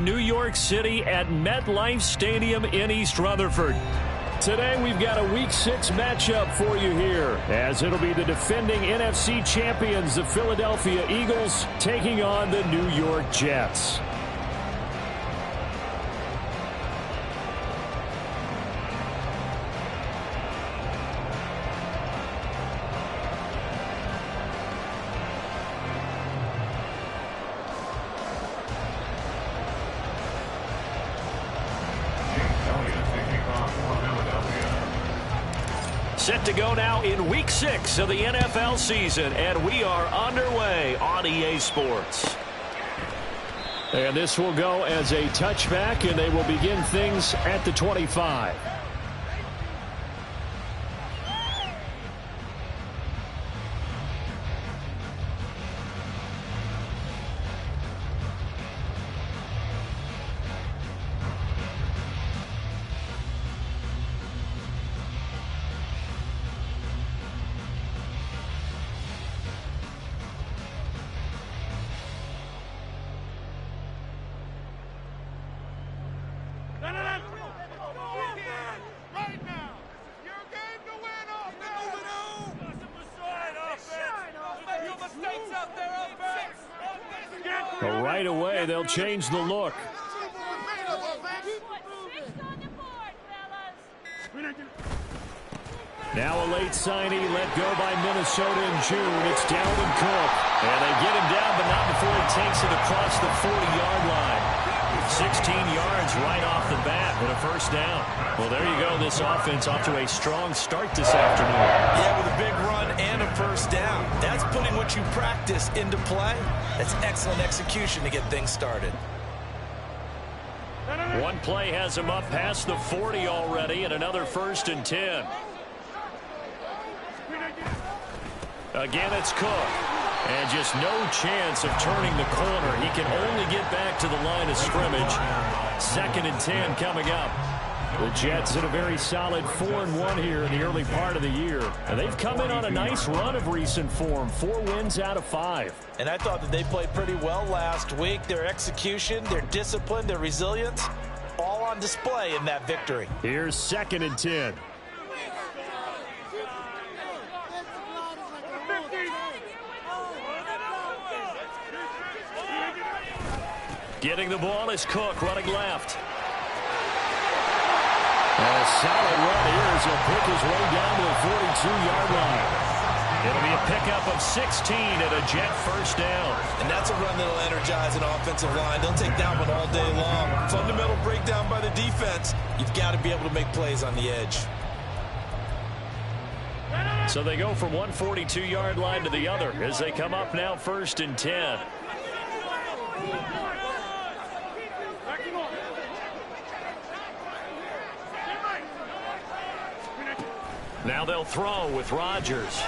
New York City at MetLife Stadium in East Rutherford. Today we've got a Week 6 matchup for you here, as it'll be the defending NFC champions, the Philadelphia Eagles, taking on the New York Jets. Set to go now in Week 6 of the NFL season, and we are underway on EA Sports. And this will go as a touchback, and they will begin things at the 25. Right away, they'll change the look. Now a late signee let go by Minnesota in June. It's Dalvin Cook. And they get him down, but not before he takes it across the 40-yard line. 16 yards right off the bat and a first down. Well, there you go. This offense off to a strong start this afternoon. Yeah, with a big run and a first down. That's putting what you practice into play. That's excellent execution to get things started. One play has him up past the 40 already, and another 1st and 10. Again, it's Cook. And just no chance of turning the corner. He can only get back to the line of scrimmage. 2nd and 10 coming up. The Jets in a very solid 4-1 here in the early part of the year. And they've come in on a nice run of recent form. 4 wins out of 5. And I thought that they played pretty well last week. Their execution, their discipline, their resilience, all on display in that victory. Here's 2nd and 10. Getting the ball is Cook running left. And a solid run here as he'll pick his way down to the 42-yard line. It'll be a pickup of 16 and a Jet first down. And that's a run that'll energize an offensive line. They'll take that one all day long. Fundamental breakdown by the defense. You've got to be able to make plays on the edge. So they go from one 42-yard line to the other as they come up now 1st and 10. Now they'll throw with Rodgers.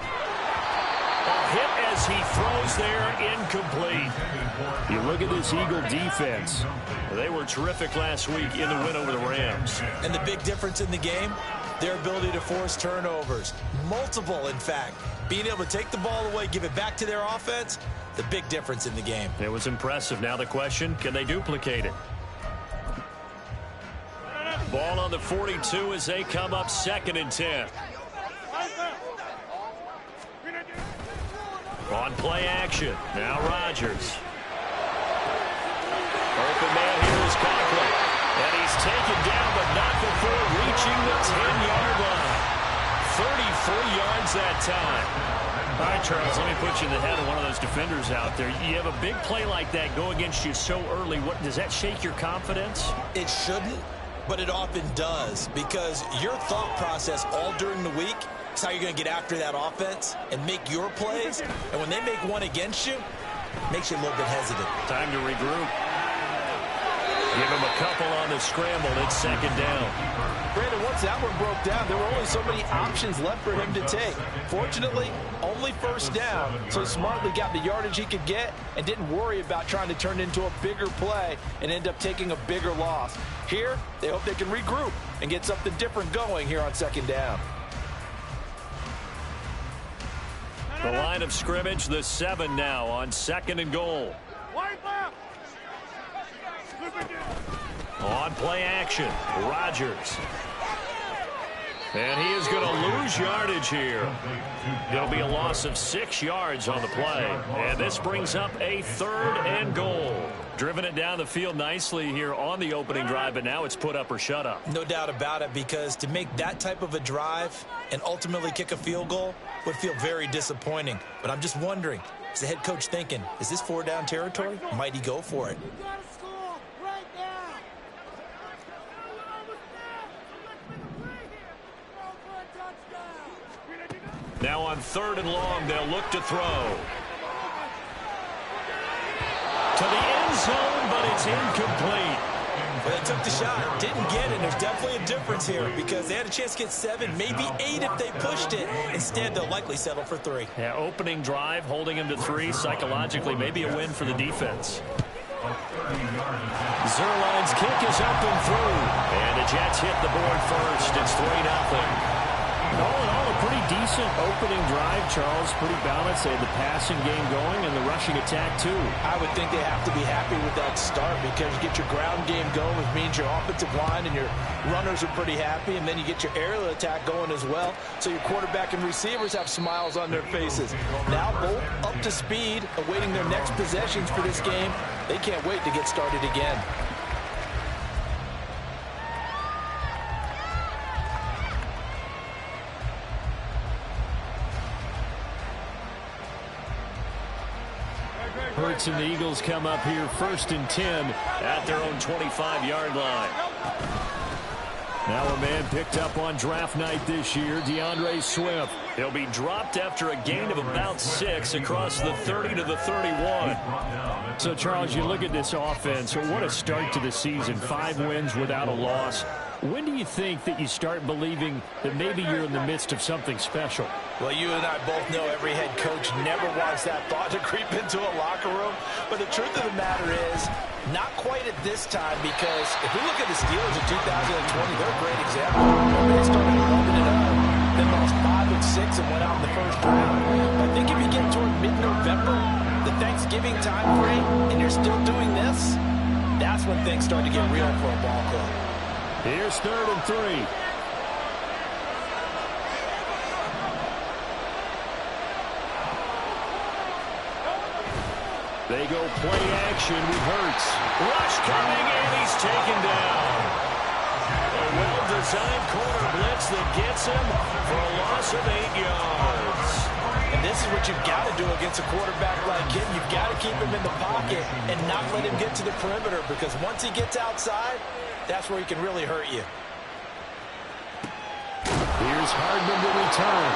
A hit as he throws there, incomplete. You look at this Eagle defense. They were terrific last week in the win over the Rams. And the big difference in the game, their ability to force turnovers. Multiple, in fact. Being able to take the ball away, give it back to their offense, the big difference in the game. It was impressive. Now the question, can they duplicate it? Ball on the 42 as they come up 2nd and 10. On play action. Now Rodgers. Open man here is Conklin. And he's taken down, but not before reaching the 10-yard line. 34 yards that time. All right, Charles, let me put you in the head of one of those defenders out there. You have a big play like that go against you so early. What does that shake your confidence? It shouldn't, but it often does, because your thought process all during the week is how you're going to get after that offense and make your plays. And when they make one against you, it makes you a little bit hesitant. Time to regroup. Give him a couple on the scramble. It's 2nd down. Brandon, once that one broke down, there were only so many options left for him to take. Fortunately, only 1st down, so smartly got the yardage he could get and didn't worry about trying to turn it into a bigger play and end up taking a bigger loss. Here, they hope they can regroup and get something different going here on 2nd down. The line of scrimmage, the 7 now on 2nd and goal. play action. Rodgers. And he is going to lose yardage here. It'll be a loss of 6 yards on the play. And this brings up a 3rd and goal. Driven it down the field nicely here on the opening drive, but now it's put up or shut up. No doubt about it, because to make that type of a drive and ultimately kick a field goal would feel very disappointing. But I'm just wondering, is the head coach thinking, is this 4-down territory? Might he go for it? Now on 3rd and long, they'll look to throw. To the end zone, but it's incomplete. Well, they took the shot, didn't get it. There's definitely a difference here, because they had a chance to get 7, maybe 8 if they pushed it. Instead, they'll likely settle for 3. Yeah, opening drive, holding him to 3. Psychologically, maybe a win for the defense. Zerline's kick is up and through. And the Jets hit the board first. It's 3-0. All in all, a pretty decent opening drive, Charles. Pretty balanced. They had the passing game going and the rushing attack, too. I would think they have to be happy with that start, because you get your ground game going, which means your offensive line and your runners are pretty happy, and then you get your aerial attack going as well, so your quarterback and receivers have smiles on their faces. Now both up to speed, awaiting their next possessions for this game. They can't wait to get started again. Hurts and the Eagles come up here 1st and 10 at their own 25-yard line. Now a man picked up on draft night this year, DeAndre Swift. He'll be dropped after a gain of about 6 across the 30 to the 31. So, Charles, you look at this offense, what a start to the season. 5 wins without a loss. When do you think that you start believing that maybe you're in the midst of something special? Well, you and I both know every head coach never wants that thought to creep into a locker room. But the truth of the matter is, not quite at this time, because if we look at the Steelers in 2020, they're a great example. They started 11-0, then lost 5 and 6 and went out in the first round. I think if you get toward mid-November, the Thanksgiving time frame, and you're still doing this, that's when things start to get real for a ball club. Here's 3rd and 3. They go play action with Hurts. Rush coming, and he's taken down. A well-designed corner blitz that gets him for a loss of 8 yards. And this is what you've got to do against a quarterback like him. You've got to keep him in the pocket and not let him get to the perimeter, because once he gets outside, that's where he can really hurt you. Here's Hardman to return.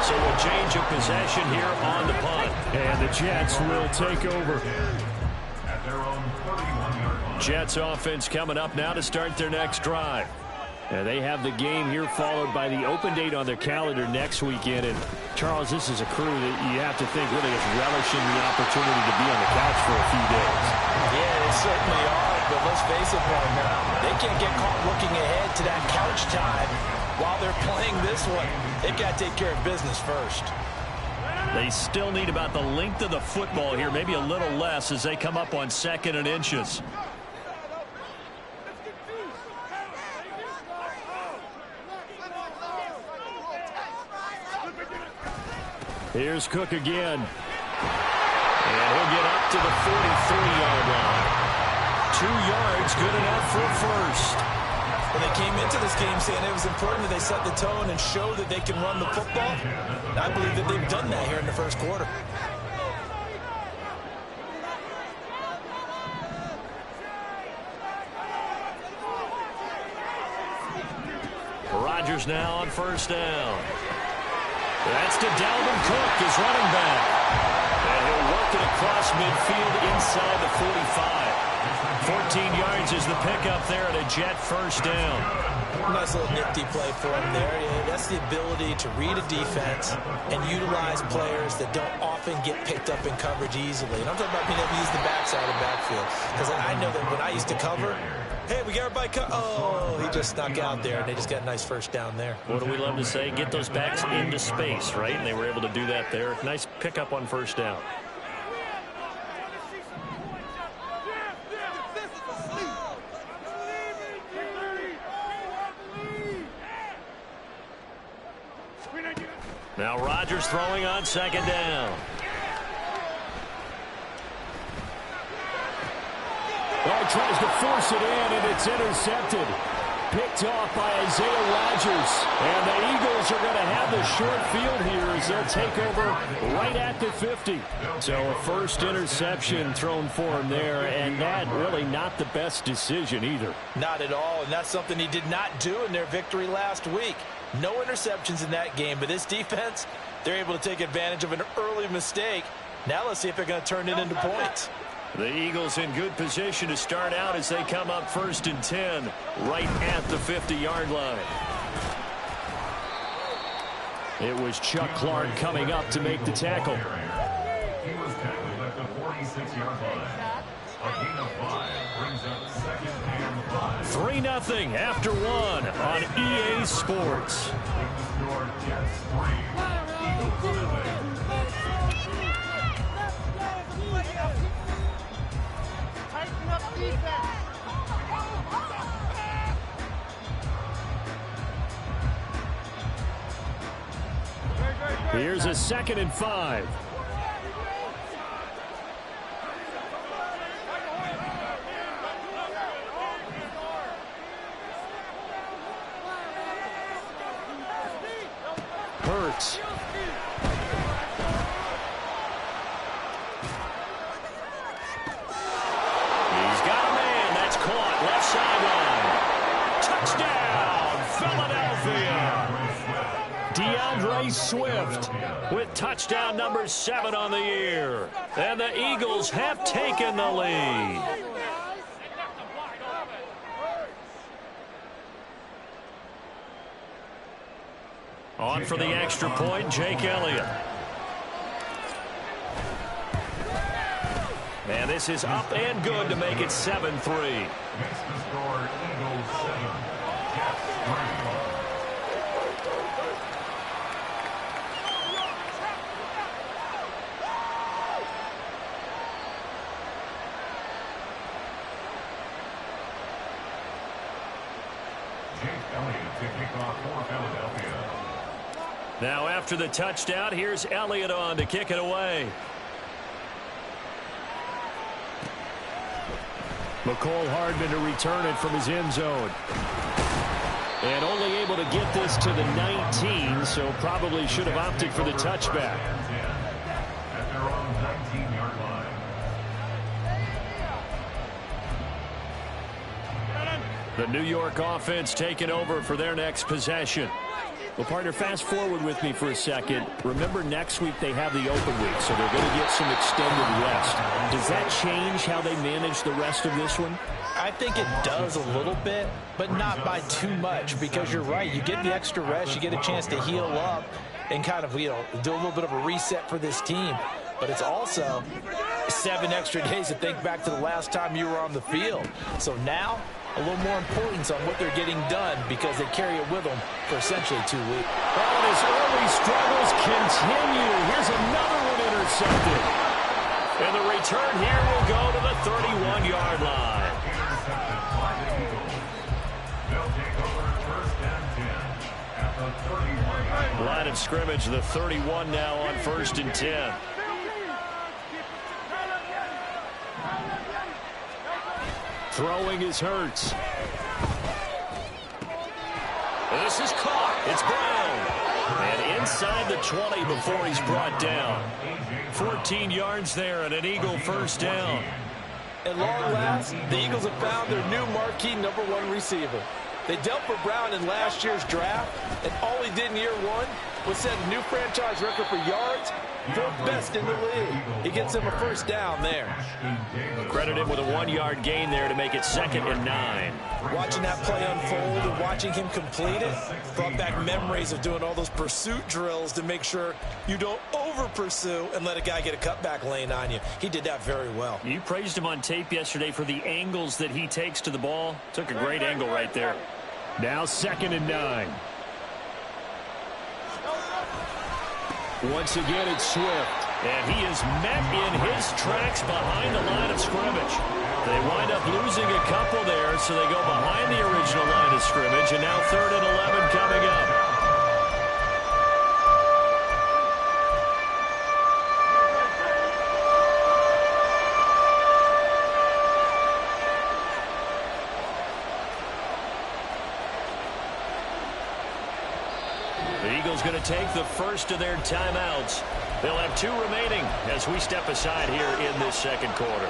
So a change of possession here on the punt. And the Jets will take over. Jets offense coming up now to start their next drive. And they have the game here followed by the open date on their calendar next weekend. And, Charles, this is a crew that you have to think really is relishing the opportunity to be on the couch for a few days. Yeah, they certainly are. But let's face it, partner, they can't get caught looking ahead to that couch time while they're playing this one. They've got to take care of business first. They still need about the length of the football here, maybe a little less as they come up on 2nd and inches. Here's Cook again. And he'll get up to the 43-yard line. 2 yards, good enough for a first. Well, they came into this game saying it was important that they set the tone and show that they can run the football. And I believe that they've done that here in the first quarter. Rodgers now on 1st down. That's to Dalvin Cook, his running back. And he'll work it across midfield inside the 45. 14 yards is the pickup there at a Jet 1st down. Nice little nifty play for him there. Yeah, that's the ability to read a defense and utilize players that don't often get picked up in coverage easily. And I'm talking about being able to use the backside of the backfield. Because I know that when I used to cover, hey, we got everybody cut. Oh, he just snuck out there, and they just got a nice 1st down there. What do we love to say? Get those backs into space, right? And they were able to do that there. Nice pickup on 1st down. Now Rodgers throwing on second down. Oh, tries to force it in, and it's intercepted. Picked off by Isaiah Rodgers. And the Eagles are going to have the short field here as they'll take over right at the 50. So a first interception thrown for him there, and that really not the best decision either. Not at all, and that's something he did not do in their victory last week. No interceptions in that game, but this defense, they're able to take advantage of an early mistake. Now let's see if they're going to turn it into points. The Eagles in good position to start out as they come up 1st and 10 right at the 50-yard line. It was Chuck Clark coming up to make the tackle. He was tackled at the 46-yard line. A gain of 5 brings up 2nd and 5. 3-0 after 1 on EA Sports. Your Jets 3, Eagles 7. Here's a 2nd and 5. Hurts. He's got a man. That's caught. Left sideline. Touchdown, Philadelphia. DeAndre Swift with touchdown number 7 on the year. And the Eagles have taken the lead. On for the extra point, Jake Elliott. And this is up and good to make it 7-3. Makes the score Eagles 7, Jets 3. Now after the touchdown, here's Elliott on to kick it away. McCole Hardman to return it from his end zone. And only able to get this to the 19, so probably should have opted for the touchback. At their own 19-yard line. The New York offense taking over for their next possession. Well, partner, fast forward with me for a second. Remember, next week they have the open week, so they're going to get some extended rest. Does that change how they manage the rest of this one? I think it does a little bit, but not by too much, because you're right. You get the extra rest, you get a chance to heal up and kind of, do a little bit of a reset for this team. But it's also 7 extra days to think back to the last time you were on the field. So now, a little more importance on what they're getting done because they carry it with them for essentially 2 weeks. And his early struggles continue. Here's another one intercepted. And the return here will go to the 31-yard line. Intercepted by the Eagles. They'll take over 1st and 10 at the 31-yard line. Line of scrimmage, the 31 now on 1st and 10. Throwing is Hurts. This is caught. It's Brown. And inside the 20 before he's brought down. 14 yards there and an Eagle first down. At long last, the Eagles have found their new marquee #1 receiver. They dealt for Brown in last year's draft, and all he did in year 1 was set a new franchise record for yards, 4th best in the league. He gets him a first down there. Credit him with a 1-yard gain there to make it 2nd and 9. Watching that play unfold and watching him complete it brought back memories of doing all those pursuit drills to make sure you don't over-pursue and let a guy get a cutback lane on you. He did that very well. You praised him on tape yesterday for the angles that he takes to the ball. Took a great angle right there. Now 2nd and 9. Once again, it's Swift. And he is met in his tracks behind the line of scrimmage. They wind up losing a couple there, so they go behind the original line of scrimmage, and now 3rd and 11 coming up. Eagles going to take the first of their timeouts. They'll have 2 remaining as we step aside here in this second quarter.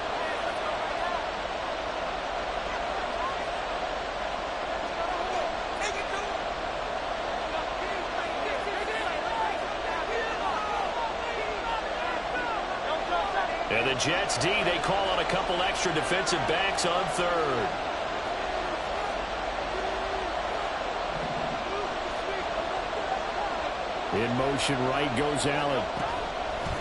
And the Jets D, they call on a couple extra defensive backs on third. In motion, right goes Allen.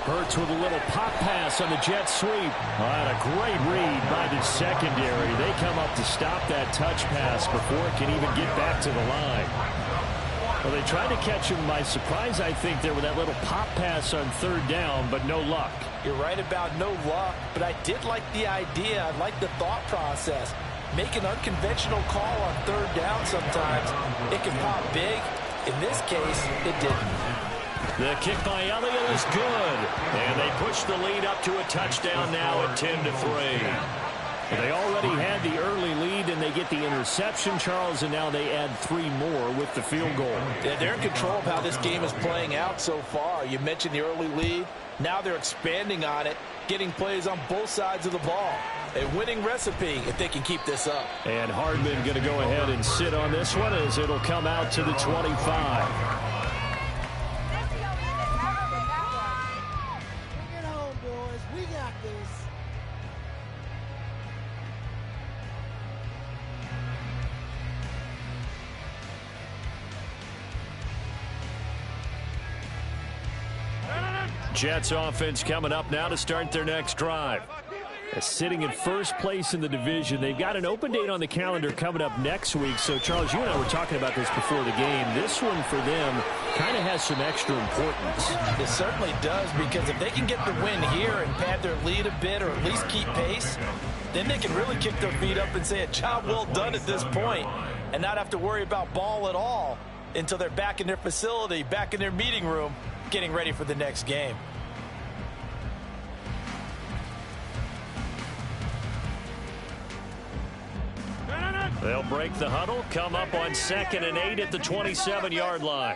Hurts with a little pop pass on the jet sweep. And a great read by the secondary. They come up to stop that touch pass before it can even get back to the line. Well, they tried to catch him by surprise, I think, there with that little pop pass on third down, but no luck. You're right about no luck, but I did like the idea. I like the thought process. Make an unconventional call on third down sometimes. It can pop big. In this case, it didn't. The kick by Elliott is good. And they push the lead up to a touchdown now at 10-3. They already had the early lead, and they get the interception, Charles, and now they add 3 more with the field goal. Yeah, they're in control of how this game is playing out so far. You mentioned the early lead. Now they're expanding on it, getting plays on both sides of the ball. A winning recipe if they can keep this up. And Hardman going to go ahead and sit on this one as it'll come out to the 25. Jets offense coming up now to start their next drive. Sitting in first place in the division. They've got an open date on the calendar coming up next week. So, Charles, you and I were talking about this before the game. This one for them kind of has some extra importance. It certainly does, because if they can get the win here and pad their lead a bit or at least keep pace, then they can really kick their feet up and say a job well done at this point and not have to worry about ball at all until they're back in their facility, back in their meeting room, getting ready for the next game. They'll break the huddle, come up on 2nd and 8 at the 27-yard line.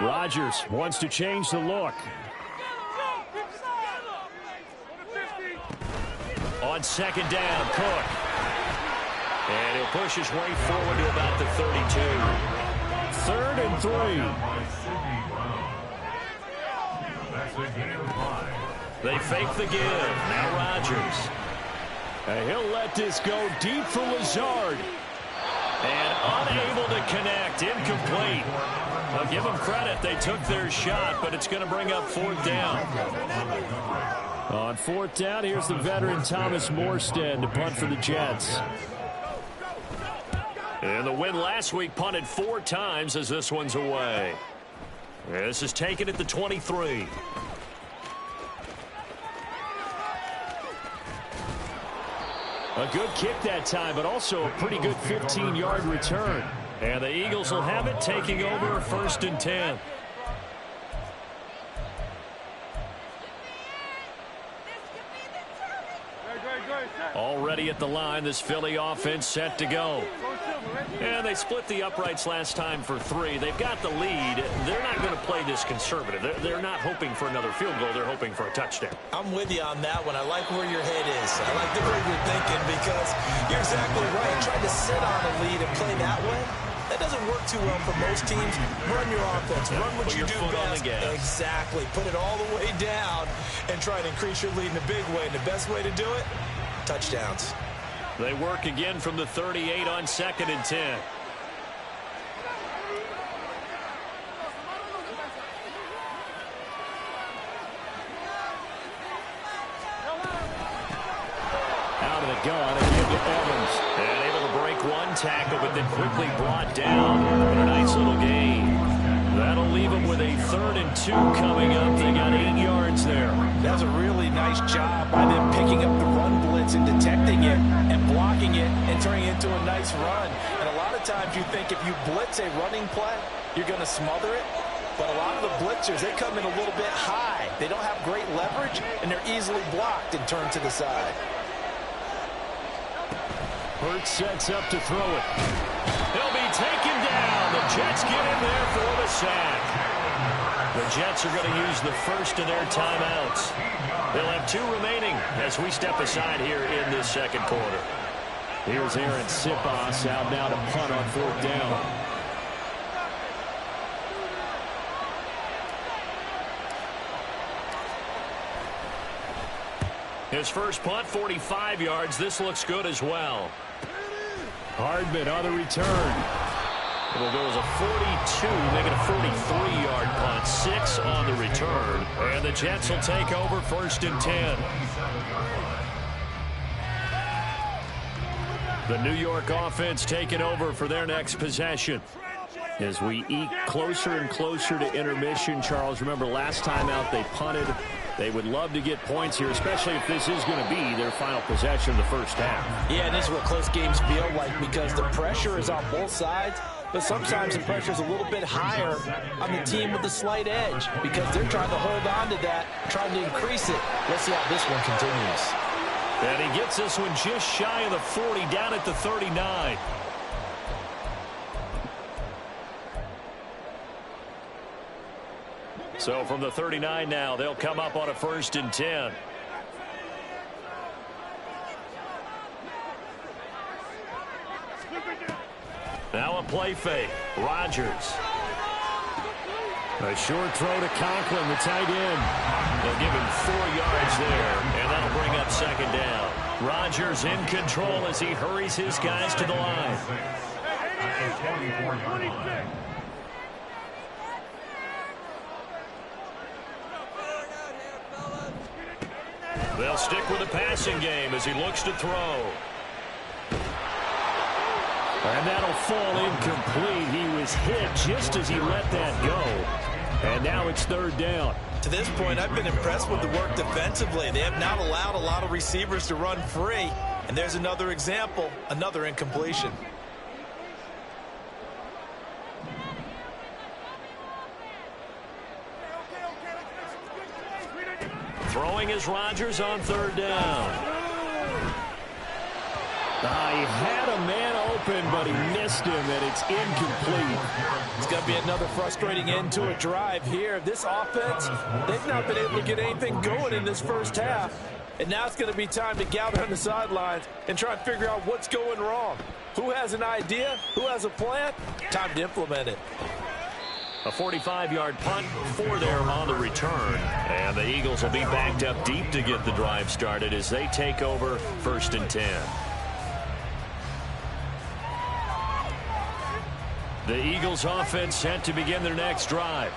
Rodgers wants to change the look. On 2nd down, Cook. And he'll push his way forward to about the 32. 3rd and 3. They fake the give. Now Rodgers. And he'll let this go deep for Lazard. And unable to connect. Incomplete. I'll give them credit. They took their shot, but it's going to bring up 4th down. On 4th down, here's the veteran Thomas Morstead to punt for the Jets. And the win last week punted 4 times as this one's away. This is taken at the 23. A good kick that time, but also a pretty good 15-yard return. And the Eagles will have it, taking over 1st and 10. Already at the line, this Philly offense set to go. And they split the uprights last time for 3. They've got the lead. They're not going to play this conservative. They're not hoping for another field goal. They're hoping for a touchdown. I'm with you on that one. I like where your head is. I like the way you're thinking, because you're exactly right. Trying to sit on a lead and play that way, that doesn't work too well for most teams. Run your offense. Run what you do best. Exactly. Put it all the way down and try and increase your lead in a big way. And the best way to do it, touchdowns. They work again from the 38 on 2nd and 10. Out of the gun and give to Evans. And able to break one tackle, but then quickly brought down. And a nice little gain. That'll leave them with a 3rd and 2 coming up. They got 8 yards there. That was a really nice job by them picking up the run blitz and detecting it and blocking it and turning it into a nice run. And a lot of times you think if you blitz a running play, you're going to smother it. But a lot of the blitzers, they come in a little bit high. They don't have great leverage, and they're easily blocked and turned to the side. Hurts sets up to throw it. He'll be taken down. The Jets get in there for the sack. The Jets are going to use the first of their timeouts. They'll have 2 remaining as we step aside here in this second quarter. Here's Aaron Sipos out now to punt on 4th down. His first punt, 45 yards. This looks good as well. Hardman on the return. It'll go as a 42, make it a 43-yard punt. 6 on the return. And the Jets will take over 1st and 10. The New York offense taking over for their next possession. As we eke closer and closer to intermission, Charles, remember last time out they punted. They would love to get points here, especially if this is going to be their final possession of the first half. Yeah, and this is what close games feel like because the pressure is on both sides, but sometimes the pressure is a little bit higher on the team with the slight edge because they're trying to hold on to that, trying to increase it. Let's see how this one continues. And he gets this one just shy of the 40, down at the 39. So from the 39 now, they'll come up on a 1st and 10. Now a play fake. Rodgers. A short throw to Conklin, the tight end. They'll give him 4 yards there, and that'll bring up 2nd down. Rodgers in control as he hurries his guys to the line. They'll stick with the passing game as he looks to throw. And that'll fall incomplete. He was hit just as he let that go. And now it's 3rd down. To this point, I've been impressed with the work defensively. They have not allowed a lot of receivers to run free. And there's another example, another incompletion. Throwing is Rodgers on 3rd down. He had a man open, but he missed him, and it's incomplete. It's going to be another frustrating end to a drive here. This offense, they've not been able to get anything going in this first half. And now it's going to be time to gather on the sidelines and try and figure out what's going wrong. Who has an idea? Who has a plan? Time to implement it. A 45-yard punt for them on the return. And the Eagles will be backed up deep to get the drive started as they take over 1st and 10. The Eagles offense set to begin their next drive.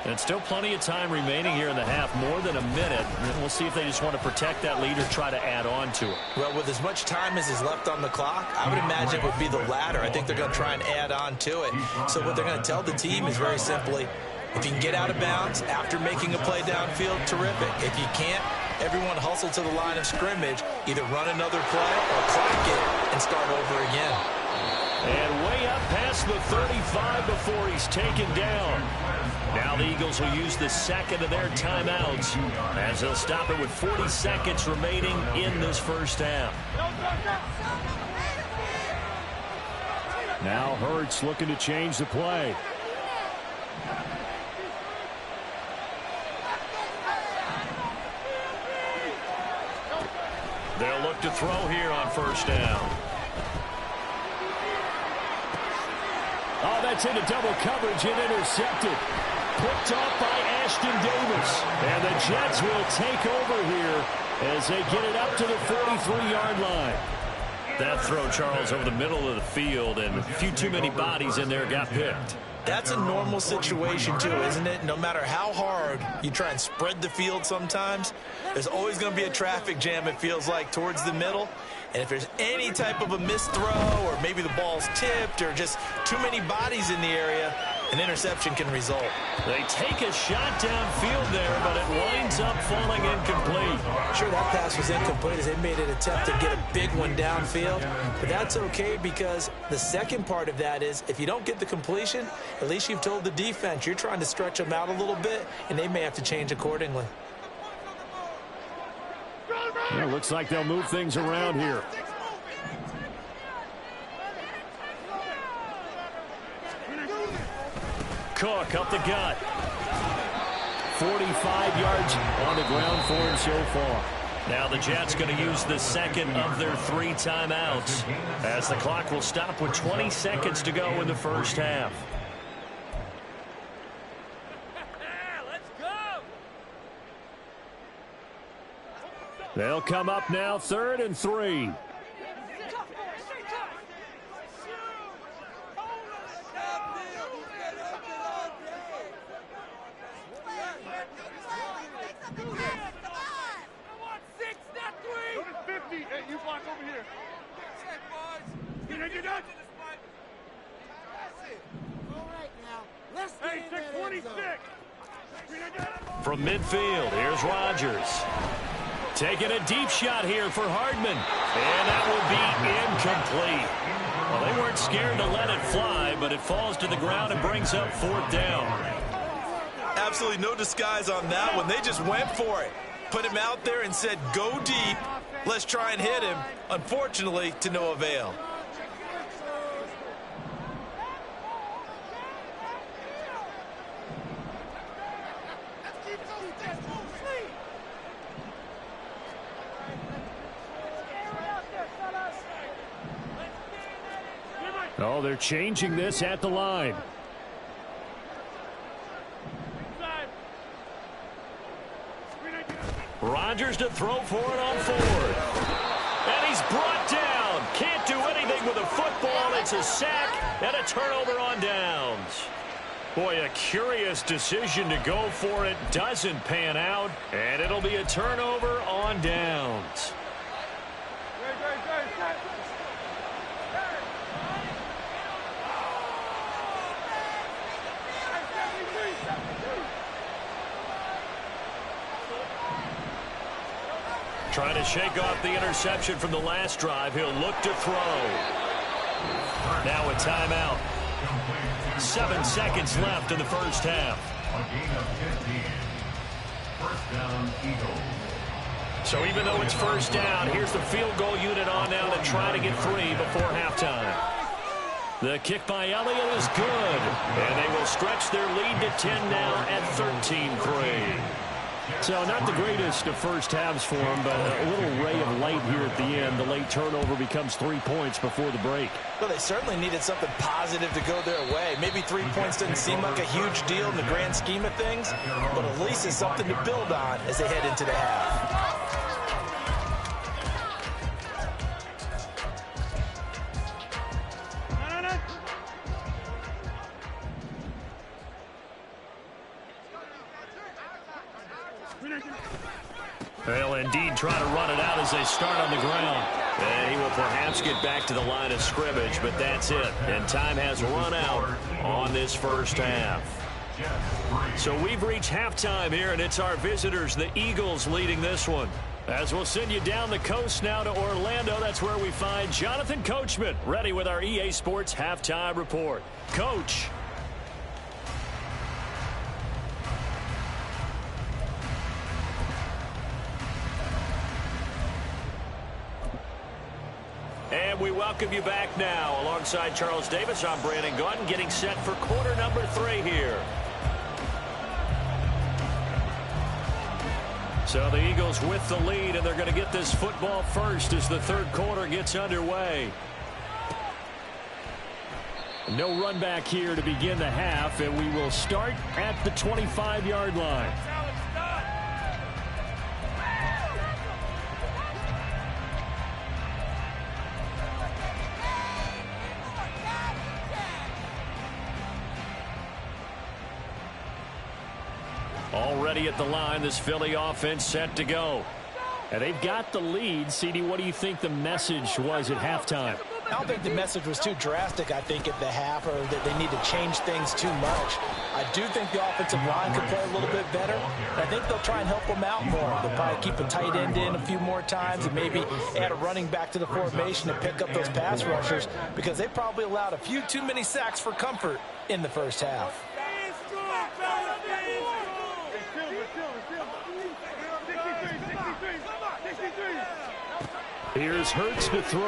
And still plenty of time remaining here in the half, more than a minute. And we'll see if they just want to protect that lead or try to add on to it. Well, with as much time as is left on the clock, I would imagine it would be the latter. I think they're going to try and add on to it. So what they're going to tell the team is very simply, if you can get out of bounds after making a play downfield, terrific. If you can't, everyone hustle to the line of scrimmage, either run another play or clock it and start over again. And way up past the 35 before he's taken down. Now the Eagles will use the 2nd of their timeouts as they'll stop it with 40 seconds remaining in this first half. Now Hurts looking to change the play. They'll look to throw here on 1st down. Oh, that's into double coverage and intercepted. Picked off by Ashton Davis. And the Jets will take over here as they get it up to the 43-yard line. That throw, Charles, over the middle of the field, and a few too many bodies in there got picked. That's a normal situation, too, isn't it? No matter how hard you try and spread the field sometimes, there's always going to be a traffic jam, it feels like, towards the middle. And if there's any type of a missed throw or maybe the ball's tipped or just too many bodies in the area, an interception can result. They take a shot downfield there, but it winds up falling incomplete. Sure, that pass was incomplete as they made an attempt to get a big one downfield. But that's okay because the second part of that is if you don't get the completion, at least you've told the defense you're trying to stretch them out a little bit, and they may have to change accordingly. Yeah, looks like they'll move things around here. Cook up the gut. 45 yards on the ground for him so far. Now the Jets going to use the second of their 3 timeouts as the clock will stop with 20 seconds to go in the first half. Let's go! They'll come up now, 3rd and 3. From midfield, here's Rodgers. Taking a deep shot here for Hardman. And that will be incomplete. Well, they weren't scared to let it fly, but it falls to the ground and brings up 4th down. Absolutely no disguise on that one. They just went for it. Put him out there and said, go deep. Let's try and hit him. Unfortunately, to no avail. Oh, they're changing this at the line. Rodgers to throw for it on 4th. And he's brought down. Can't do anything with a football. It's a sack and a turnover on downs. Boy, a curious decision to go for it. Doesn't pan out. And it'll be a turnover on downs. Trying to shake off the interception from the last drive. He'll look to throw. Now a timeout. 7 seconds left in the first half. A gain of 15. First down, Eagles. So even though it's first down, here's the field goal unit on now to try to get 3 before halftime. The kick by Elliott is good. And they will stretch their lead to 10 now at 13-3. So not the greatest of first halves for him, but a little ray of light here at the end. The late turnover becomes 3 points before the break. Well, they certainly needed something positive to go their way. Maybe 3 points doesn't seem like a huge deal in the grand scheme of things, but at least it's something to build on as they head into the half. They'll indeed try to run it out as they start on the ground. And he will perhaps get back to the line of scrimmage, but that's it. And time has run out on this first half. So we've reached halftime here, and it's our visitors, the Eagles, leading this one. As we'll send you down the coast now to Orlando, that's where we find Jonathan Coachman, ready with our EA Sports Halftime Report. Coach. And we welcome you back now. Alongside Charles Davis, I'm Brandon Gaudin, getting set for quarter number 3 here. So the Eagles with the lead, and they're going to get this football first as the third quarter gets underway. No run back here to begin the half, and we will start at the 25-yard line. Already at the line, this Philly offense set to go. And they've got the lead. CD, what do you think the message was at halftime? I don't think the message was too drastic, I think, at the half, or that they need to change things too much. I do think the offensive line could play a little bit better. I think they'll try and help them out more. They'll probably keep a tight end in a few more times and maybe add a running back to the formation to pick up those pass rushers, because they probably allowed a few too many sacks for comfort in the first half. Here's Hurts to throw.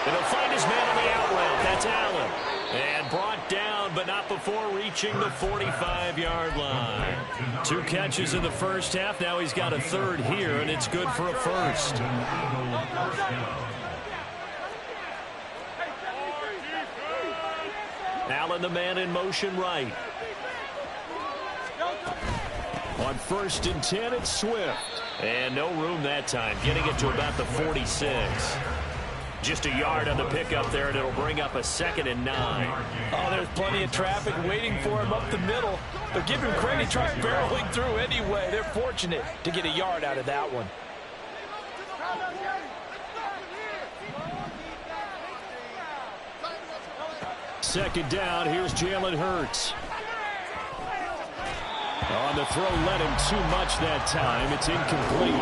And he'll find his man on the out route. That's Allen. And brought down but not before reaching the 45-yard line. 2 catches in the first half. Now he's got a third here, and it's good for a first. Allen, the man in motion right. On 1st and 10, it's Swift. And no room that time, getting it to about the 46. Just a yard on the pickup there, and it'll bring up a 2nd and 9. Oh, there's plenty of traffic waiting for him up the middle. But give him credit, he tries barreling through anyway. They're fortunate to get a yard out of that one. Second down, here's Jalen Hurts. On the throw, led him too much that time. It's incomplete.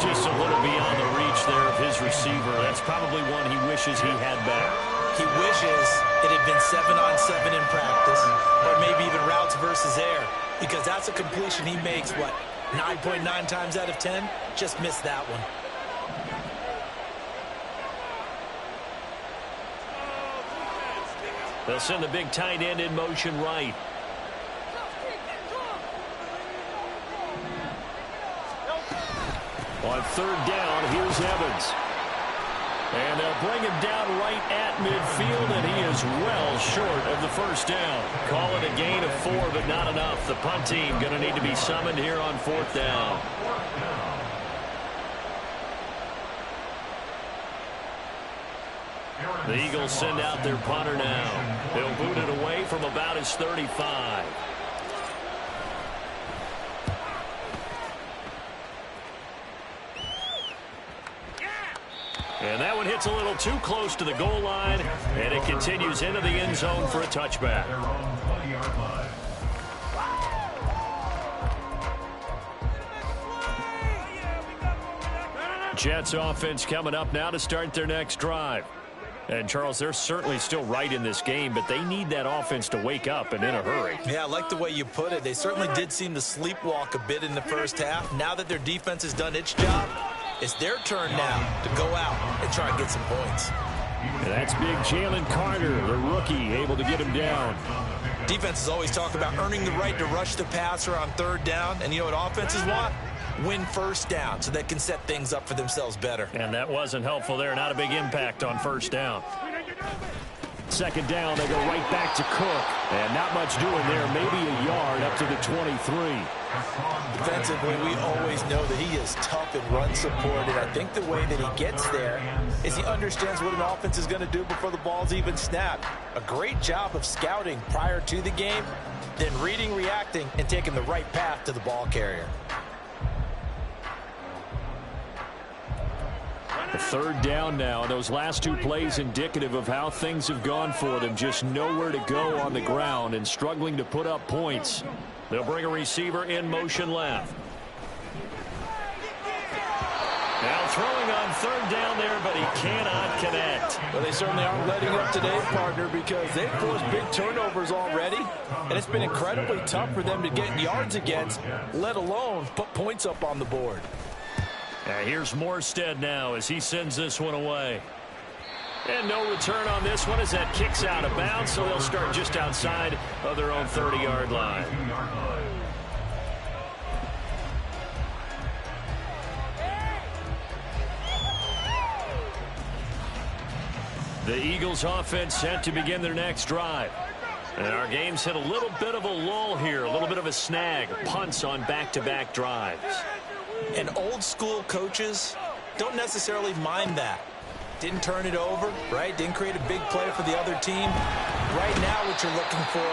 Just a little beyond the reach there of his receiver. That's probably one he wishes he had back. He wishes it had been 7-on-7 in practice, or maybe even routes versus air, because that's a completion he makes, what, 9.9 times out of 10? Just missed that one. They'll send the big tight end in motion right. On 3rd down, here's Evans. And they'll bring him down right at midfield, and he is well short of the first down. Call it a gain of 4, but not enough. The punt team going to need to be summoned here on 4th down. The Eagles send out their punter now. They'll boot it away from about his 35. And that one hits a little too close to the goal line, and it continues into the end zone for a touchback. Jets offense coming up now to start their next drive. And, Charles, they're certainly still right in this game, but they need that offense to wake up and in a hurry. Yeah, I like the way you put it. They certainly did seem to sleepwalk a bit in the first half. Now that their defense has done its job, it's their turn now to go out and try and get some points. And that's big Jalen Carter, the rookie, able to get him down. Defenses always talk about earning the right to rush the passer on 3rd down. And you know what offenses want? Win 1st down so they can set things up for themselves better. And that wasn't helpful there. Not a big impact on 1st down. 2nd down, they go right back to Cook. And not much doing there. Maybe a yard up to the 23. Defensively, we always know that he is tough and run support. And I think the way that he gets there is he understands what an offense is going to do before the ball's even snapped. A great job of scouting prior to the game, then reading, reacting, and taking the right path to the ball carrier. A 3rd down now. Those last 2 plays indicative of how things have gone for them. Just nowhere to go on the ground and struggling to put up points. They'll bring a receiver in motion left. Now throwing on 3rd down there, but he cannot connect. Well, they certainly aren't letting up today, partner, because they've forced big turnovers already, and it's been incredibly tough for them to get yards against, let alone put points up on the board. Here's Morstead now as he sends this one away. And no return on this one as that kicks out of bounds, so they'll start just outside of their own 30-yard line. The Eagles offense set to begin their next drive. And our game's hit a little bit of a lull here, a little bit of a snag, punts on back-to-back drives. And old-school coaches don't necessarily mind that. Didn't turn it over, right? Didn't create a big play for the other team. Right now what you're looking for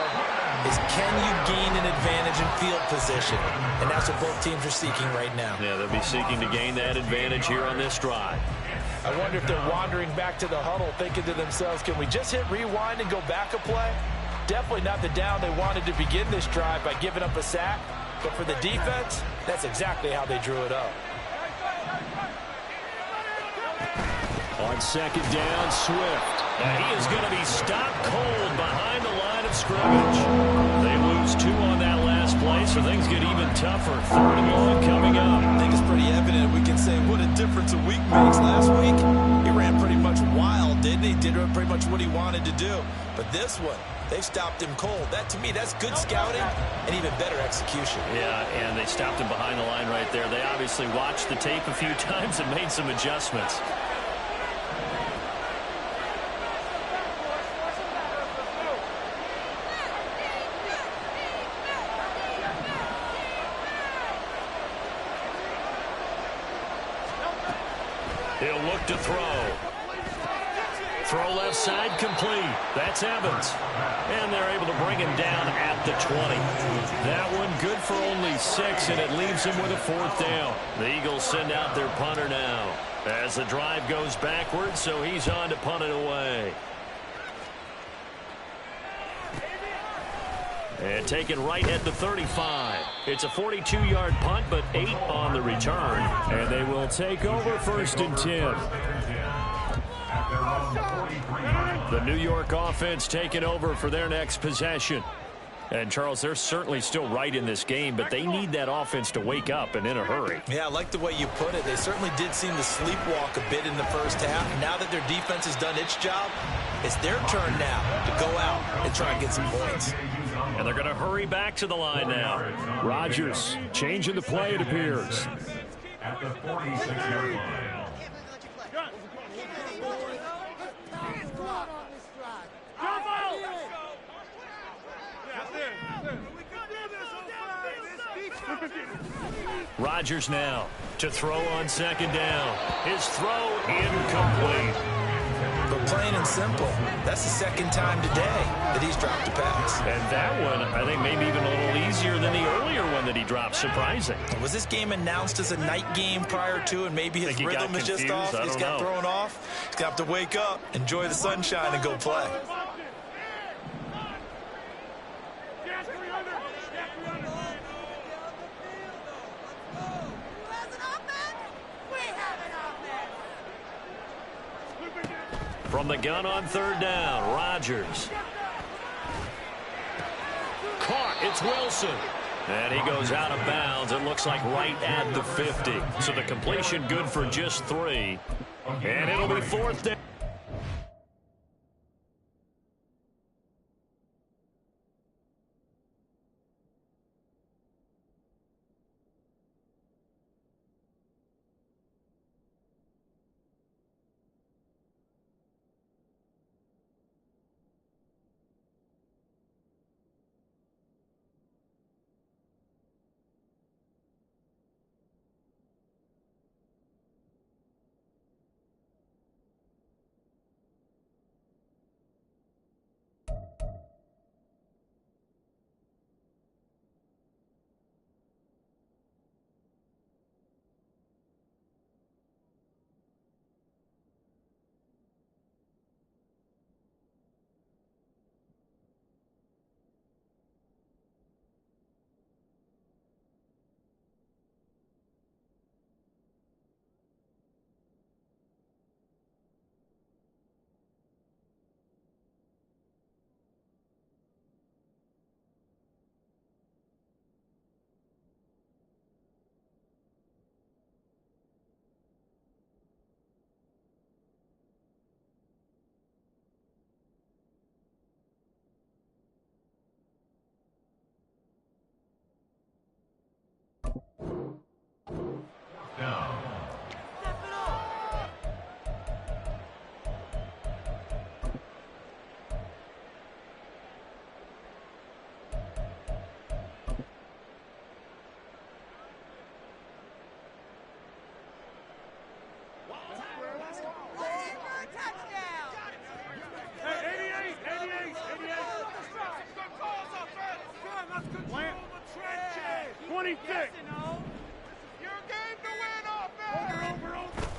is can you gain an advantage in field position? And that's what both teams are seeking right now. Yeah, they'll be seeking to gain that advantage here on this drive. I wonder if they're wandering back to the huddle thinking to themselves, can we just hit rewind and go back a play? Definitely not the down they wanted to begin this drive by giving up a sack. But for the defense, that's exactly how they drew it up. On 2nd down, Swift. And he is going to be stopped cold behind the line of scrimmage. They lose 2 on that last play, so things get even tougher. 3rd and long coming up. I think it's pretty evident we can say what a difference a week makes. Last week, he ran pretty much wild, didn't he? Did pretty much what he wanted to do. But this one, they stopped him cold. That, to me, that's good scouting and even better execution. Yeah, and they stopped him behind the line right there. They obviously watched the tape a few times and made some adjustments. He'll look to throw. Throw left side complete. That's Evans. And they're able to bring him down at the 20. That one good for only 6, and it leaves him with a 4th down. The Eagles send out their punter now as the drive goes backwards, so he's on to punt it away. And taken right at the 35. It's a 42-yard punt, but 8 on the return. And they will take over 1st and 10. The New York offense taking over for their next possession. And, Charles, they're certainly still right in this game, but they need that offense to wake up and in a hurry. Yeah, I like the way you put it. They certainly did seem to sleepwalk a bit in the first half. Now that their defense has done its job, it's their turn now to go out and try and get some points. And they're going to hurry back to the line now. Rodgers changing the play, it appears. At the 46-yard line. Rodgers now to throw on 2nd down. His throw incomplete. But plain and simple, that's the 2nd time today that he's dropped a pass. And that one, I think, maybe even a little easier than the earlier one that he dropped. Surprising. Was this game announced as a night game prior to, and maybe his rhythm is just off? He's got thrown off. He's got to wake up, enjoy the sunshine, and go play. From the gun on 3rd down, Rodgers. Caught, it's Wilson. And he goes out of bounds, it looks like right at the 50. So the completion good for just 3. And it'll be 4th down.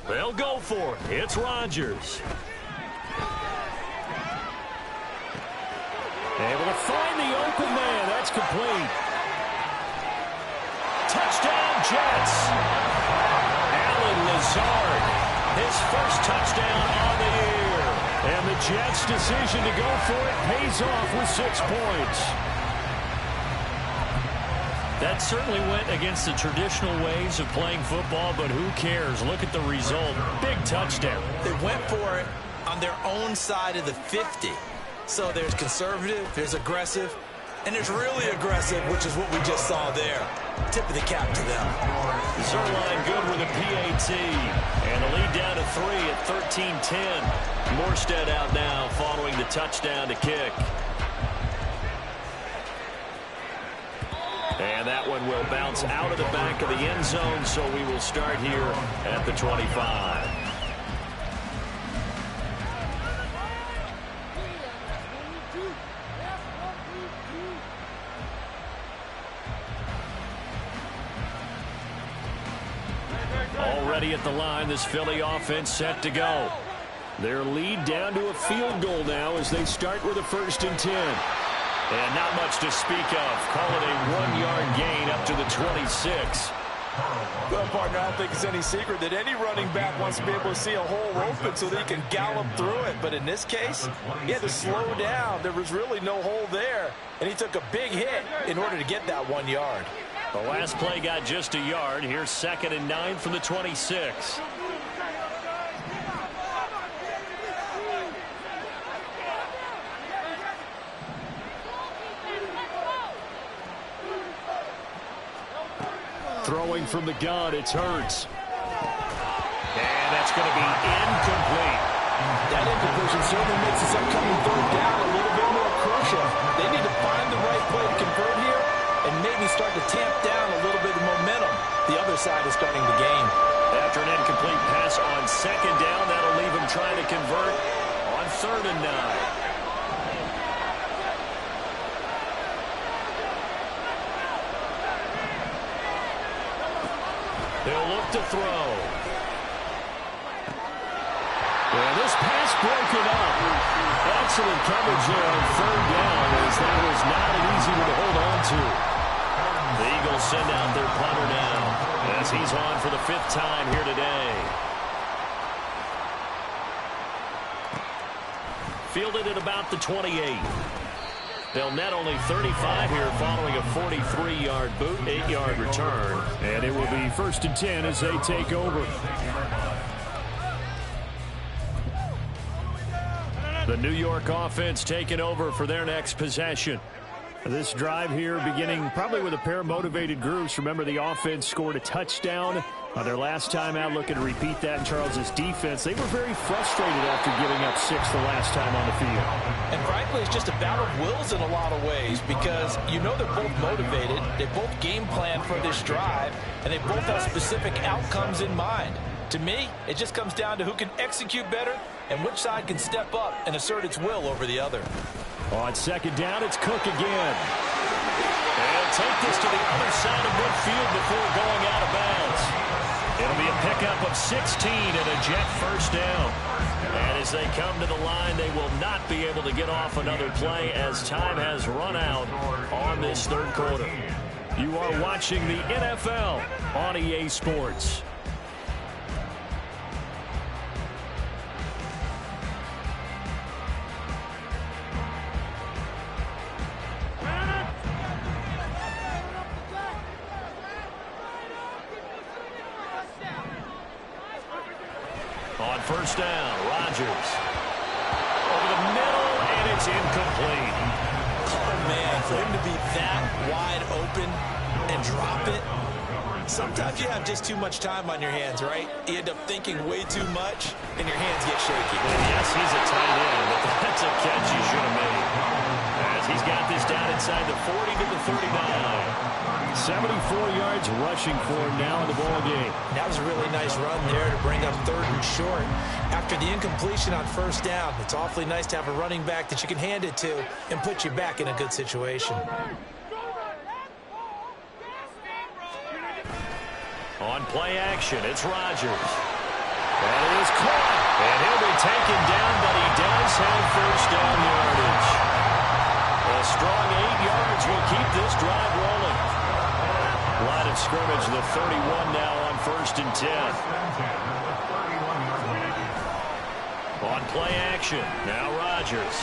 They'll go for it. It's Rodgers. Able to find the open man. That's complete. Touchdown, Jets. Allen Lazard, his first touchdown on the year. And the Jets' decision to go for it pays off with 6 points. That certainly went against the traditional ways of playing football, but who cares? Look at the result. Big touchdown. They went for it on their own side of the 50. So there's conservative, there's aggressive, and there's really aggressive, which is what we just saw there. Tip of the cap to them. Zerline good with a PAT. And the lead down to 3 at 13-10. Morstead out now following the touchdown to kick. And that one will bounce out of the back of the end zone, so we will start here at the 25. Already at the line, this Philly offense set to go. Their lead down to a field goal now as they start with a 1st and 10. And not much to speak of. Call it a 1-yard gain up to the 26. Well, partner, I don't think it's any secret that any running back wants to be able to see a hole open so that he can gallop through it. But in this case, he had to slow down. There was really no hole there, and he took a big hit in order to get that 1 yard. The last play got just a yard. Here's 2nd and 9 from the 26. Throwing from the gun, it's Hurts. And that's going to be incomplete. That incompletion certainly makes this upcoming 3rd down a little bit more crucial. They need to find the right play to convert here and maybe start to tamp down a little bit of momentum. The other side is starting to gain. After an incomplete pass on 2nd down, that'll leave him trying to convert on 3rd and 9. They'll look to throw. And this pass broken up. Excellent coverage there on 3rd down, as that was not an easy one to hold on to. The Eagles send out their punter now as he's on for the 5th time here today. Fielded at about the 28. They'll net only 35 here following a 43-yard boot, 8-yard return. And it will be 1st and 10 as they take over. The New York offense taking over for their next possession. This drive here beginning probably with a pair of motivated groups. Remember, the offense scored a touchdown their last time out. Looking to repeat that in Charles' defense. They were very frustrated after giving up 6 the last time on the field. And frankly, it's just a battle of wills in a lot of ways because you know they're both motivated. They both game plan for this drive, and they both have specific outcomes in mind. To me, it just comes down to who can execute better and which side can step up and assert its will over the other. On 2nd down, it's Cook again. They'll take this to the other side of midfield before going out of bounds. It'll be a pickup of 16 and a jet 1st down. And as they come to the line, they will not be able to get off another play as time has run out on this 3rd quarter. You are watching the NFL on EA Sports. On 1st down, Rodgers. Over the middle, and it's incomplete. Oh, man, for him to be that wide open and drop it. Sometimes you have just too much time on your hands, right? You end up thinking way too much, and your hands get shaky. And yes, he's a tight end, but that's a catch he should have made. As he's got this down inside the 40 to the 39. 74 yards rushing for him now in the ball game. That was a really nice run there to bring up 3rd and short. After the incompletion on 1st down, it's awfully nice to have a running back that you can hand it to and put you back in a good situation. On play action, it's Rodgers. And it is caught. And he'll be taken down, but he does have 1st down yardage. A strong 8 yards will keep this drive rolling. Line of scrimmage, the 31 now on 1st and 10. On play action, now Rodgers.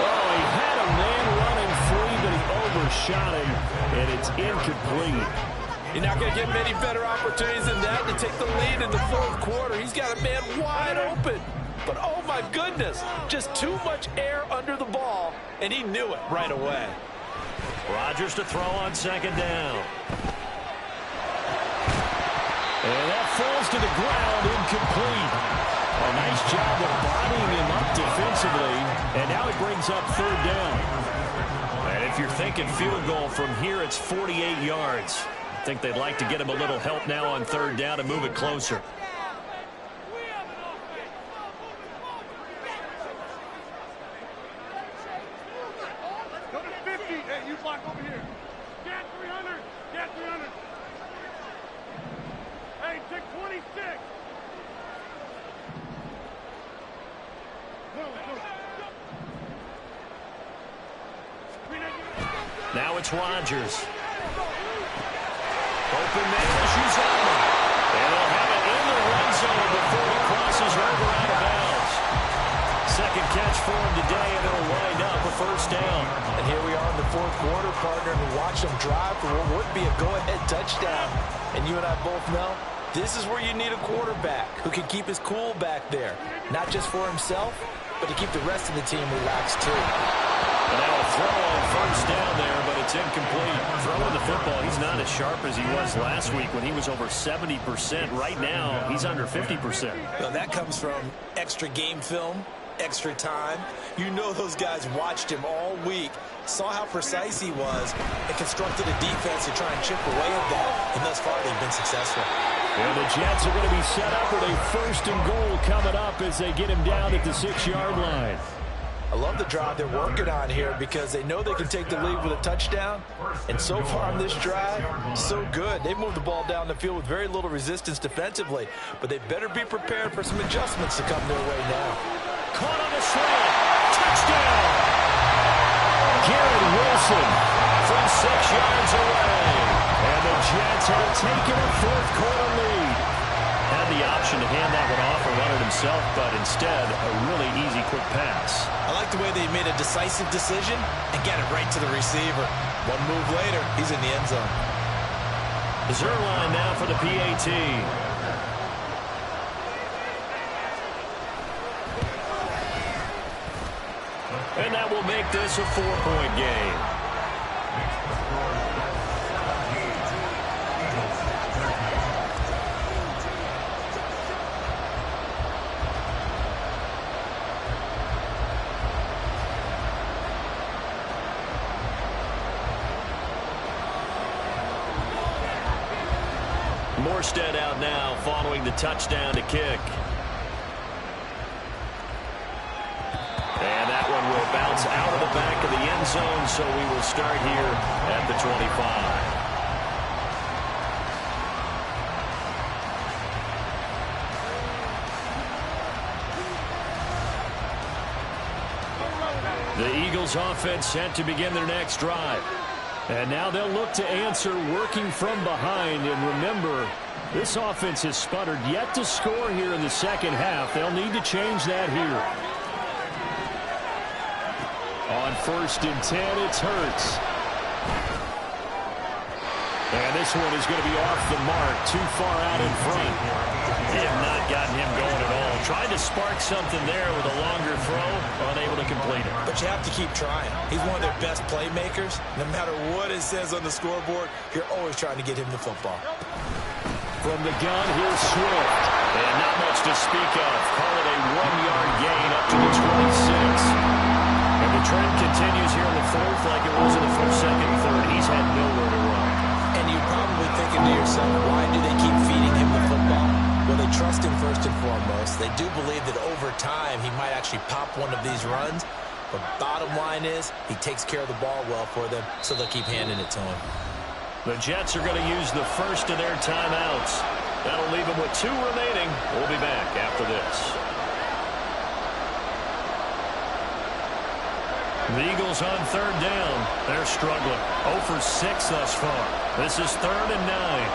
Oh, he had a man running free, but he overshot him, and it's incomplete. You're not going to get many better opportunities than that to take the lead in the 4th quarter. He's got a man wide open. but oh my goodness, just too much air under the ball, and he knew it right away. Rodgers to throw on second down. And that falls to the ground, incomplete. A nice job of bodying him up defensively, and now it brings up third down. And if you're thinking field goal from here, it's 48 yards. I think they'd like to get him a little help now on third down and move it closer. Now it's Rodgers. Open man, she's on him. And they'll have it in the red zone before he crosses over out of bounds. Second catch for him today, and it'll wind up a first down. And here we are in the fourth quarter, partner, and watch them drive for what would be a go-ahead touchdown. And you and I both know this is where you need a quarterback who can keep his cool back there. Not just for himself, but to keep the rest of the team relaxed too. And now a throw on first down there, but it's incomplete. Throwing the football, he's not as sharp as he was last week when he was over 70%. Right now, he's under 50%. Well, that comes from extra game film, extra time. You know those guys watched him all week, saw how precise he was, and constructed a defense to try and chip away at that. And thus far, they've been successful. And the Jets are going to be set up with a first and goal coming up as they get him down at the 6-yard line. I love the drive they're working on here because they know they can take the lead with a touchdown. And so far on this drive, so good. They've moved the ball down the field with very little resistance defensively. But they better be prepared for some adjustments to come their way now. Caught on the slant. Touchdown. Garrett Wilson from 6 yards away. And the Jets have taken a fourth quarter lead. Had the option to hand that one off or run it himself, but instead, a really easy quick pass. I like the way they made a decisive decision and get it right to the receiver. One move later, he's in the end zone. Zerline now for the PAT. And that will make this a 4-point game. Morstead out now following the touchdown to kick. And that one will bounce out of the back of the end zone, so we will start here at the 25. The Eagles offense set to begin their next drive. And now they'll look to answer working from behind. And remember, this offense has sputtered yet to score here in the second half. They'll need to change that here. On 1st and 10, it's Hurts. And this one is going to be off the mark, too far out in front. They have not gotten him going at all. Tried to spark something there with a longer throw, unable to complete it. But you have to keep trying. He's one of their best playmakers. No matter what it says on the scoreboard, you're always trying to get him the football. From the gun, here's Swift. And not much to speak of. Call it a 1-yard gain up to the 26. And the trend continues here in the fourth like it was in the first, second, and third. He's had nowhere to run. And you're probably thinking to yourself, why do they keep feeding him the football? Well, they trust him first and foremost. They do believe that over time he might actually pop one of these runs. But bottom line is he takes care of the ball well for them, so they'll keep handing it to him. The Jets are going to use the first of their timeouts. That'll leave them with 2 remaining. We'll be back after this. The Eagles on 3rd down. They're struggling. 0 for 6 thus far. This is 3rd and 9.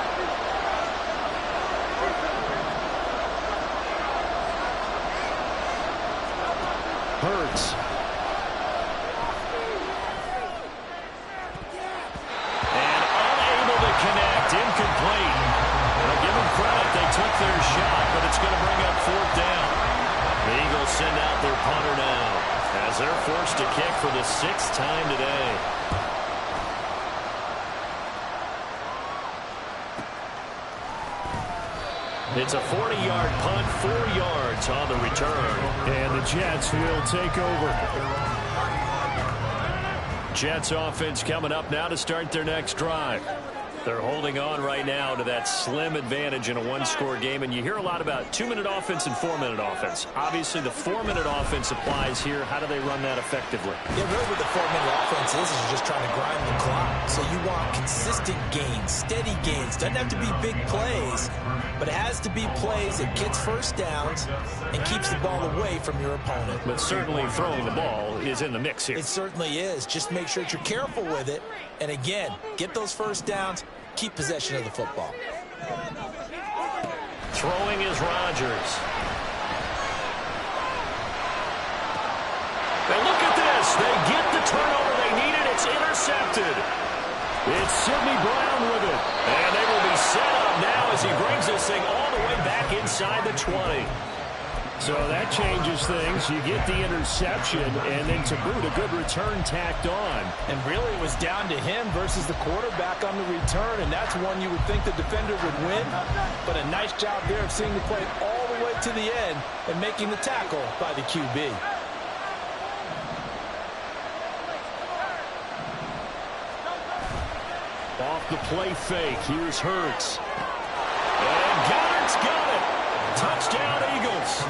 Hurts. And unable to connect. Incomplete. Now give them credit. They took their shot, but it's going to bring up 4th down. The Eagles forced to kick for the 6th time today. It's a 40-yard punt, 4 yards on the return. And the Jets will take over. Jets offense coming up now to start their next drive. They're holding on right now to that slim advantage in a one-score game, and you hear a lot about 2-minute offense and 4-minute offense. Obviously, the 4-minute offense applies here. How do they run that effectively? Yeah, really what the 4-minute offense is just trying to grind the clock. So you want consistent gains, steady gains. Doesn't have to be big plays, but it has to be plays that gets first downs and keeps the ball away from your opponent. But certainly throwing the ball is in the mix here. It certainly is. Just make sure that you're careful with it. And again, get those first downs. Keep possession of the football. Throwing is Rodgers. And look at this. They get the turnover they needed. It's intercepted. It's Sidney Brown with it. And they will be set up now as he brings this thing all the way back inside the 20. So that changes things. You get the interception, and then to boot, a good return tacked on. And really it was down to him versus the quarterback on the return, and that's one you would think the defender would win. But a nice job there of seeing the play all the way to the end and making the tackle by the QB. Off the play fake, here's Hurts. And Goddard's got it. Touchdown, Eagles.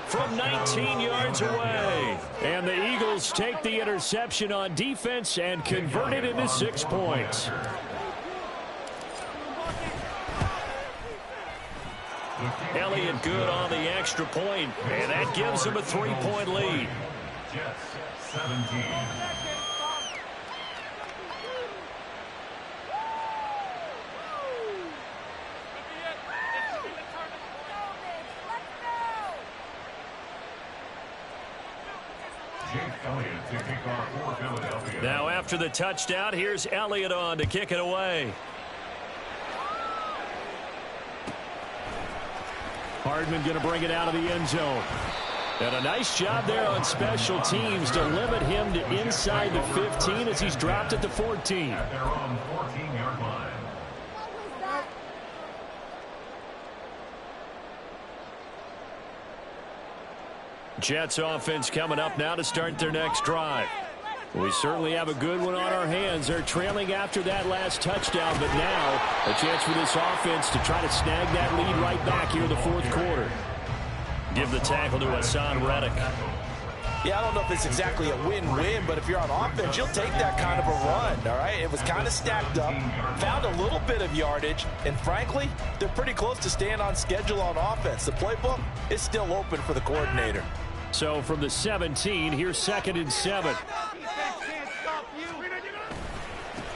From 19 yards away. And the Eagles take the interception on defense and convert it into 6 points. Elliott good on the extra point, and that gives him a 3-point lead. Jets 17. Now after the touchdown, here's Elliott on to kick it away. Hardman going to bring it out of the end zone. And a nice job there on special teams to limit him to inside the 15 as he's dropped at the 14. At their own 14-yard line. Jets offense coming up now to start their next drive. We certainly have a good one on our hands. They're trailing after that last touchdown, but now a chance for this offense to try to snag that lead right back here in the fourth quarter. Give the tackle to Hassan Reddick. Yeah, I don't know if it's exactly a win-win, but if you're on offense, you'll take that kind of a run, all right? It was kind of stacked up, found a little bit of yardage, and frankly, they're pretty close to staying on schedule on offense. The playbook is still open for the coordinator. So from the 17, here's 2nd and 7.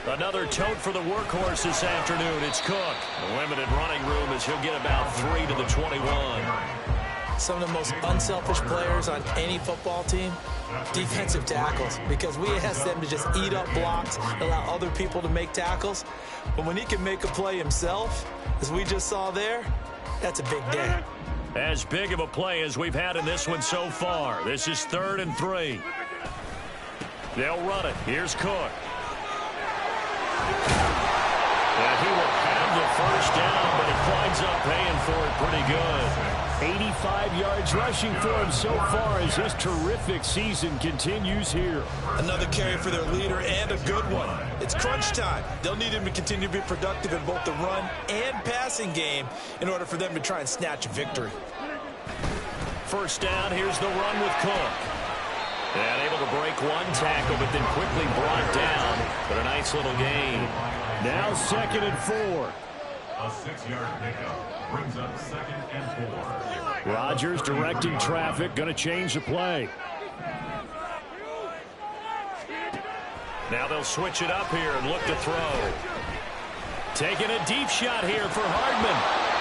Another tote for the workhorse this afternoon. It's Cook. A limited running room as he'll get about 3 to the 21. Some of the most unselfish players on any football team, defensive tackles, because we ask them to just eat up blocks, allow other people to make tackles. But when he can make a play himself, as we just saw there, that's a big day. As big of a play as we've had in this one so far. This is 3rd and 3. They'll run it. Here's Cook. And he will have the first down, but he climbs up paying for it pretty good. 85 yards rushing for him so far as his terrific season continues here. Another carry for their leader and a good one. It's crunch time. They'll need him to continue to be productive in both the run and passing game in order for them to try and snatch a victory. First down, here's the run with Cook. And able to break one tackle, but then quickly brought down. But a nice little gain. Now 2nd and 4. A 6-yard pickup brings up 2nd and 4. Rodgers directing traffic, going to change the play. Now they'll switch it up here and look to throw. Taking a deep shot here for Hardman.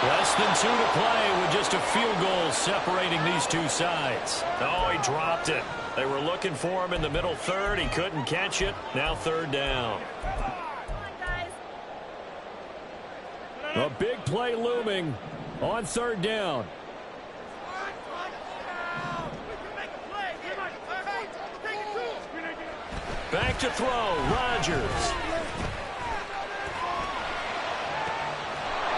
Less than 2 to play with just a field goal separating these two sides. Oh, he dropped it. They were looking for him in the middle third. He couldn't catch it. Now 3rd down. A big play looming on 3rd down. Back to throw, Rodgers.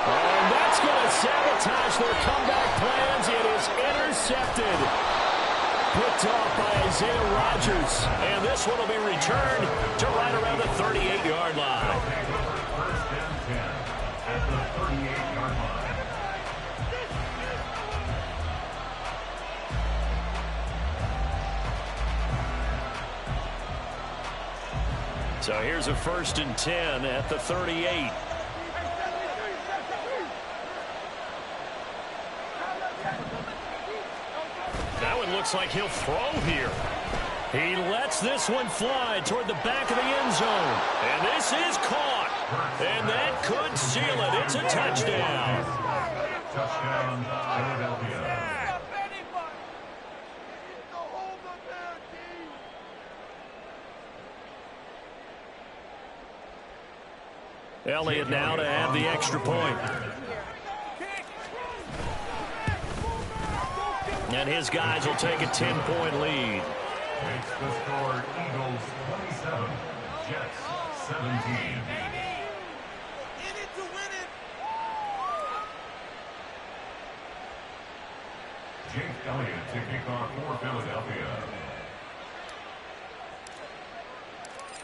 And that's going to sabotage their comeback plans. It is intercepted. Picked off by Isaiah Rodgers. And this one will be returned to right around the 38-yard line. First and 10 at the 38-yard line. So here's a 1st and 10 at the 38. That one looks like he'll throw here. He lets this one fly toward the back of the end zone. And this is caught. And that could seal it. It's a touchdown. Touchdown, Philadelphia. Elliott now to add the extra point. And his guys will take a 10-point lead. Makes the score Eagles 27, Jets 17. Jake Elliott to kick off for Philadelphia.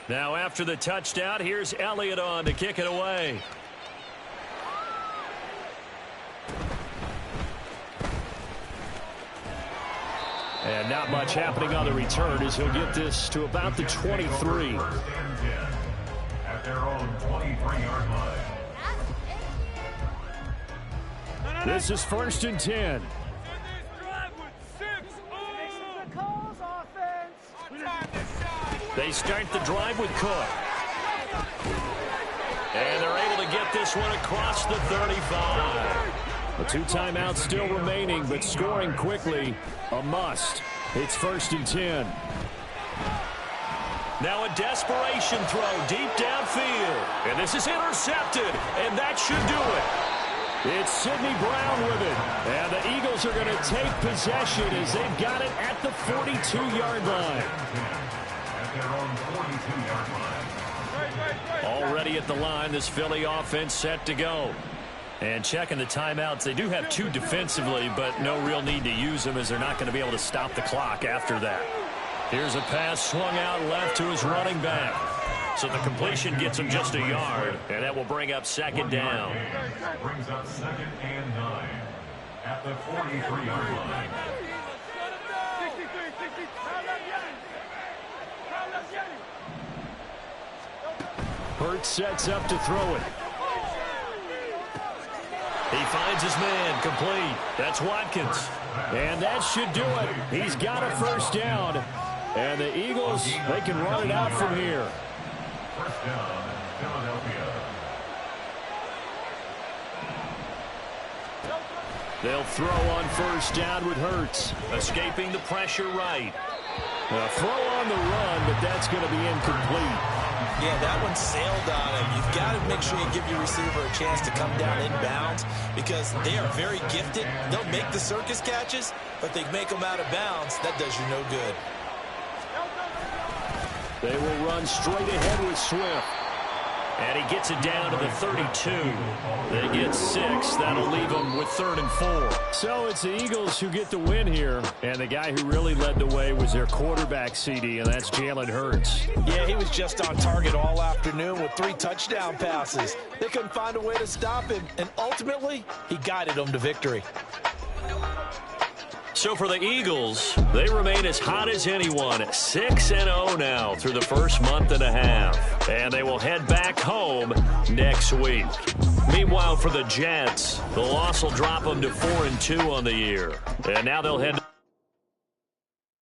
Now after the touchdown, here's Elliott on to kick it away. And not much happening on the return as he'll get this to about the 23. First and 10 at their own 23-yard line. This is 1st and 10. They start the drive with Cook. And they're able to get this one across the 35. The 2 timeouts still remaining, but scoring quickly, a must. It's 1st and 10. Now a desperation throw deep downfield. And this is intercepted, and that should do it. It's Sidney Brown with it. And the Eagles are going to take possession as they've got it at the 42-yard line. At their own 42-yard line. Already at the line, this Philly offense set to go. And checking the timeouts, they do have 2 defensively, but no real need to use them as they're not going to be able to stop the clock after that. Here's a pass swung out left to his running back. So the completion gets him just a yard, and that will bring up 2nd down. Brings up 2nd and 9 at the 43-yard line. Hurts sets up to throw it. He finds his man, complete. That's Watkins. And that should do it. He's got a 1st down. And the Eagles, they can run it out from here. 1st down, Philadelphia. They'll throw on 1st down with Hurts. Escaping the pressure right. A throw on the run, but that's going to be incomplete. Yeah, that one sailed on him. You've got to make sure you give your receiver a chance to come down inbounds because they are very gifted. They'll make the circus catches, but they make them out of bounds. That does you no good. They will run straight ahead with Swift. And he gets it down to the 32. They get 6. That'll leave them with 3rd and 4. So it's the Eagles who get the win here. And the guy who really led the way was their quarterback, CD, and that's Jalen Hurts. Yeah, he was just on target all afternoon with 3 touchdown passes. They couldn't find a way to stop him, and ultimately, he guided them to victory. So for the Eagles, they remain as hot as anyone, 6-0 now through the first month and a half. And they will head back home next week. Meanwhile, for the Jets, the loss will drop them to 4-2 on the year. And now they'll head